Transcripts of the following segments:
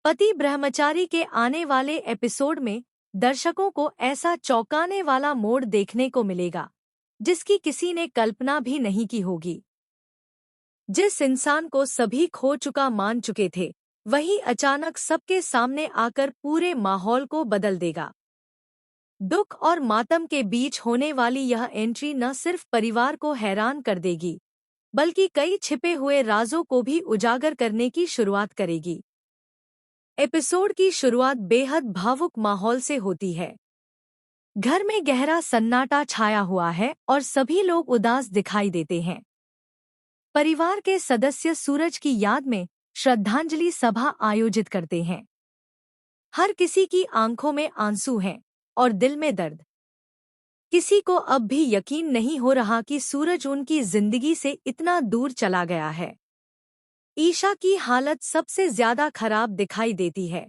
पति ब्रह्मचारी के आने वाले एपिसोड में दर्शकों को ऐसा चौंकाने वाला मोड़ देखने को मिलेगा जिसकी किसी ने कल्पना भी नहीं की होगी। जिस इंसान को सभी खो चुका मान चुके थे, वही अचानक सबके सामने आकर पूरे माहौल को बदल देगा। दुख और मातम के बीच होने वाली यह एंट्री न सिर्फ परिवार को हैरान कर देगी, बल्कि कई छिपे हुए राजों को भी उजागर करने की शुरुआत करेगी। एपिसोड की शुरुआत बेहद भावुक माहौल से होती है। घर में गहरा सन्नाटा छाया हुआ है और सभी लोग उदास दिखाई देते हैं। परिवार के सदस्य सूरज की याद में श्रद्धांजलि सभा आयोजित करते हैं। हर किसी की आंखों में आंसू हैं और दिल में दर्द। किसी को अब भी यकीन नहीं हो रहा कि सूरज उनकी जिंदगी से इतना दूर चला गया है। ईशा की हालत सबसे ज्यादा खराब दिखाई देती है।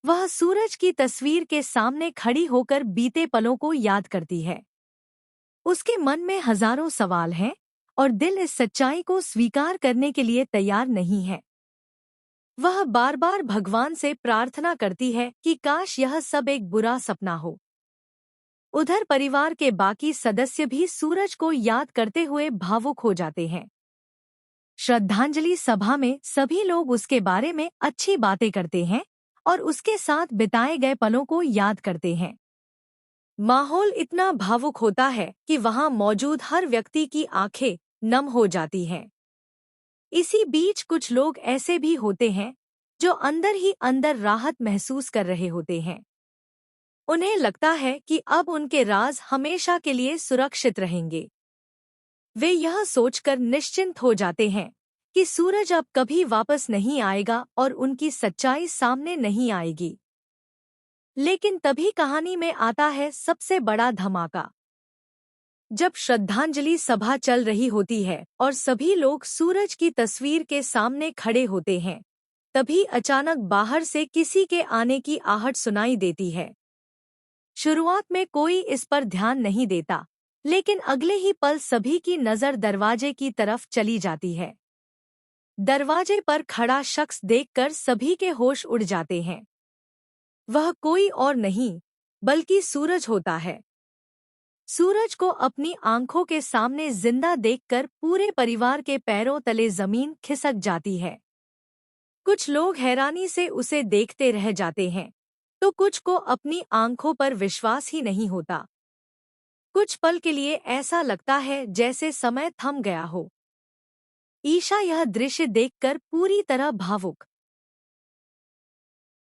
वह सूरज की तस्वीर के सामने खड़ी होकर बीते पलों को याद करती है। उसके मन में हजारों सवाल हैं और दिल इस सच्चाई को स्वीकार करने के लिए तैयार नहीं है। वह बार बार भगवान से प्रार्थना करती है कि काश यह सब एक बुरा सपना हो। उधर परिवार के बाकी सदस्य भी सूरज को याद करते हुए भावुक हो जाते हैं। श्रद्धांजलि सभा में सभी लोग उसके बारे में अच्छी बातें करते हैं और उसके साथ बिताए गए पलों को याद करते हैं। माहौल इतना भावुक होता है कि वहां मौजूद हर व्यक्ति की आंखें नम हो जाती हैं। इसी बीच कुछ लोग ऐसे भी होते हैं जो अंदर ही अंदर राहत महसूस कर रहे होते हैं। उन्हें लगता है कि अब उनके राज हमेशा के लिए सुरक्षित रहेंगे। वे यह सोचकर निश्चिंत हो जाते हैं कि सूरज अब कभी वापस नहीं आएगा और उनकी सच्चाई सामने नहीं आएगी। लेकिन तभी कहानी में आता है सबसे बड़ा धमाका। जब श्रद्धांजलि सभा चल रही होती है और सभी लोग सूरज की तस्वीर के सामने खड़े होते हैं, तभी अचानक बाहर से किसी के आने की आहट सुनाई देती है। शुरुआत में कोई इस पर ध्यान नहीं देता, लेकिन अगले ही पल सभी की नज़र दरवाजे की तरफ चली जाती है। दरवाजे पर खड़ा शख्स देखकर सभी के होश उड़ जाते हैं। वह कोई और नहीं बल्कि सूरज होता है। सूरज को अपनी आंखों के सामने जिंदा देखकर पूरे परिवार के पैरों तले जमीन खिसक जाती है। कुछ लोग हैरानी से उसे देखते रह जाते हैं, तो कुछ को अपनी आंखों पर विश्वास ही नहीं होता। कुछ पल के लिए ऐसा लगता है जैसे समय थम गया हो। ईशा यह दृश्य देखकर पूरी तरह भावुक